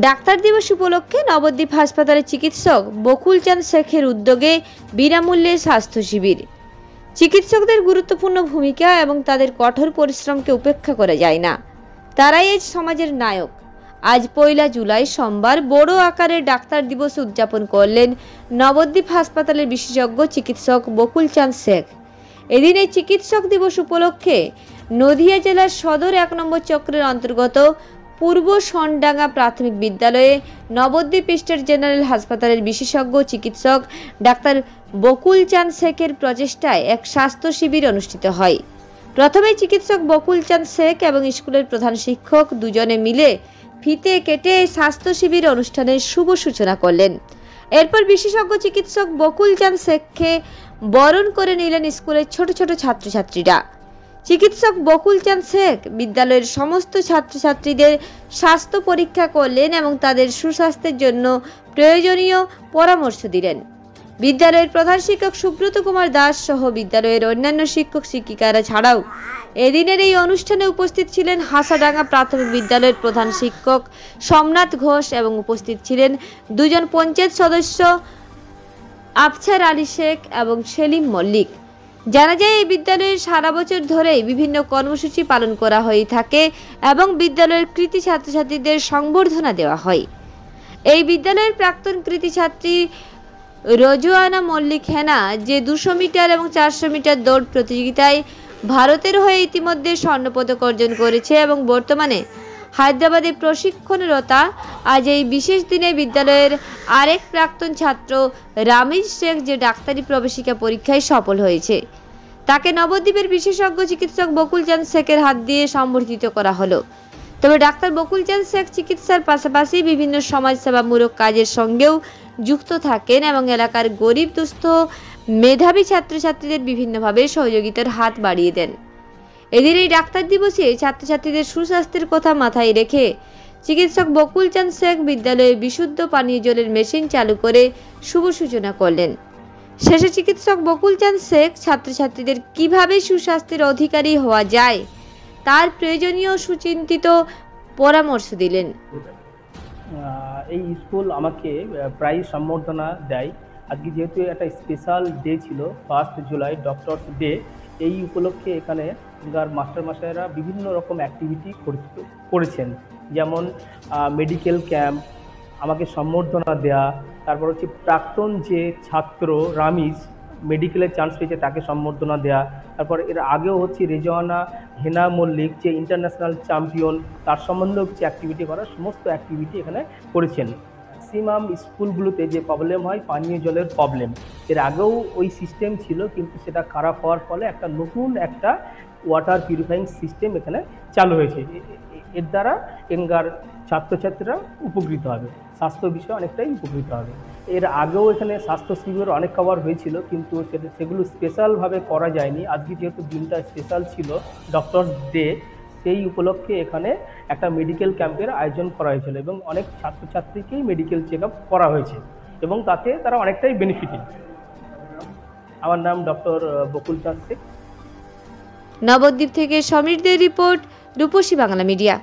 Doctor দিবস উপলক্ষে নবদ্বীপ হাসপাতালের চিকিৎসক বকুল চাঁদ শেখের উদ্যোগে বিনামূল্যে স্বাস্থ্য শিবির। চিকিৎসকদের গুরুত্বপূর্ণ ভূমিকা এবং তাদের কঠোর পরিশ্রমকে উপেক্ষা করা যায় না। তারাই আজ সমাজের নায়ক। আজ 1 জুলাই সোমবার বড় আকারে ডাক্তার দিবস উদযাপন করলেন নবদ্বীপ হাসপাতালের বিশেষজ্ঞ চিকিৎসক বকুল চাঁদ শেখ। এদিন এই চিকিৎসক দিবস উপলক্ষে নদিয়া জেলার সদর 1 নম্বর চক্রের অন্তর্গত পূর্ব সনডাঙ্গা প্রাথমিক বিদ্যালয়ে নবদ্বীপ স্টেট জেনারেল হাসপাতালের বিশেষজ্ঞ চিকিৎসক ডাক্তার বকুল চাঁদ শেখের প্রচেষ্টায় এক স্বাস্থ্য শিবির অনুষ্ঠিত হয়। প্রথমে চিকিৎসক বকুল চাঁদ শেখ এবং স্কুলের প্রধান শিক্ষক দুজনে মিলে ফিতে কেটে স্বাস্থ্য শিবির অনুষ্ঠানের শুভ সূচনা করলেন। এরপর বিশেষজ্ঞ চিকিৎসক বকুল চাঁদ শেখকে বরণ করে নিলেন স্কুলের ছোট ছোট ছাত্রছাত্রীরা। চিকিৎসক বকুল চাঁদ শেখ বিদ্যালয়ের সমস্ত ছাত্রছাত্রীদের স্বাস্থ্য পরীক্ষা করলেন এবং তাদের সুস্বাস্থ্যের জন্য প্রয়োজনীয় পরামর্শ দিলেন। বিদ্যালয়ের প্রধান শিক্ষক সুব্রত কুমার দাস সহ বিদ্যালয়ের অন্যান্য শিক্ষক শিক্ষিকারা ছাড়াও এদিনের এই অনুষ্ঠানে উপস্থিত ছিলেন হাসাডাঙ্গা প্রাথমিক বিদ্যালয়ের প্রধান শিক্ষক সোমনাথ ঘোষ এবং উপস্থিত ছিলেন 2 জন পঞ্চায়েত সদস্য আফছার আলী শেখ এবং সেলিম মল্লিক। জানা যায় এই বিদ্যালয়ে সারা বছর ধরেই বিভিন্ন কর্মসূচি পালন করা হয়ে থাকে এবং বিদ্যালয়ের কৃতি ছাত্রছাত্রীদের সংবর্ধনা দেওয়া হয়। এই বিদ্যালয়ের প্রাক্তন কৃতি ছাত্রী রোজওয়ানা মল্লিক হেনা যে 200 মিটার এবং 400 মিটার দৌড় প্রতিযোগিতায় ভারতের হয়ে ইতিমধ্যে স্বর্ণপদক অর্জন করেছে এবং বর্তমানে হায়দ্রাবাদে প্রশিক্ষণরতা। আজ এই বিশেষ দিনে বিদ্যালয়ের আরেক প্রাক্তন ছাত্র রামিজ শেখ যে ডাক্তারি প্রবেশিকা পরীক্ষায় সফল হয়েছে, তাকে নবদ্বীপের বিশেষজ্ঞ চিকিৎসক বকুল চাঁদ শেখের হাত দিয়ে সম্বর্ধিত করা হলো। তবে ডাক্তার বকুল চাঁদ শেখ চিকিৎসার পাশাপাশি বিভিন্ন সমাজসেবামূলক কাজের সঙ্গেও যুক্ত থাকেন এবং এলাকার গরিব দুস্থ মেধাবী ছাত্রছাত্রীদের বিভিন্নভাবে সহযোগিতার হাত বাড়িয়ে দেন। এদিন এই ডাক্তার দিবসে ছাত্রছাত্রীদের সুস্বাস্থ্যের কথা মাথায় রেখে চিকিৎসক বকুল চাঁদ শেখ বিদ্যালয়ে বিশুদ্ধ পানীয় জলের মেশিন চালু করে শুভ সূচনা করলেন। শেষে চিকিৎসক বকুল চাঁদ শেখ ছাত্রছাত্রীদের কিভাবে সুস্বাস্থ্যের অধিকারী হওয়া যায় তার প্রয়োজনীয় সুচিন্তিত পরামর্শ দিলেন। এই স্কুল আমাকে প্রায় সম্বর্ধনা দেয়। আজকে যেহেতু একটা স্পেশাল ডে ছিল 1 জুলাই ডক্টরস ডে, এই উপলক্ষে এখানে মাস্টারমশাইরা বিভিন্ন রকম অ্যাক্টিভিটি করেছেন, যেমন মেডিকেল ক্যাম্প, আমাকে সম্বর্ধনা দেয়া, তারপর হচ্ছে প্রাক্তন যে ছাত্র রামিজ মেডিকেলের চান্স পেয়েছে তাকে সম্বর্ধনা দেয়া, তারপর এর আগেও হচ্ছে রেজওয়ানা হেনা মল্লিক যে ইন্টারন্যাশনাল চ্যাম্পিয়ন, তার সম্বন্ধেও কিছু অ্যাক্টিভিটি করা, সমস্ত অ্যাক্টিভিটি এখানে করেছেন। ম্যাক্সিমাম স্কুলগুলোতে যে প্রবলেম হয় পানীয় জলের প্রবলেম, এর আগেও ওই সিস্টেম ছিল, কিন্তু সেটা খারাপ হওয়ার ফলে একটা নতুন একটা ওয়াটার পিউরিফাইং সিস্টেম এখানে চালু হয়েছে। এর দ্বারা এখানকার ছাত্রছাত্রীরা উপকৃত হবে, স্বাস্থ্য বিষয়ে অনেকটাই উপকৃত হবে। এর আগেও এখানে স্বাস্থ্য শিবির অনেক কভার হয়েছিল, কিন্তু সেগুলো স্পেশালভাবে করা যায়নি। আজকে যেহেতু দিনটা স্পেশাল ছিল ডক্টরস ডে, সেই উপলক্ষে এখানে একটা মেডিকেল ক্যাম্পের আয়োজন করা হয়েছিল এবং অনেক ছাত্রছাত্রীকেই মেডিকেল চেক আপ করা হয়েছে এবং তাতে তারা অনেকটাই বেনিফিটেড। আমার নাম ডক্টর বকুল চাঁদ শেখ। নবদ্বীপ থেকে সমীরদের রিপোর্ট, রূপসী বাংলা মিডিয়া।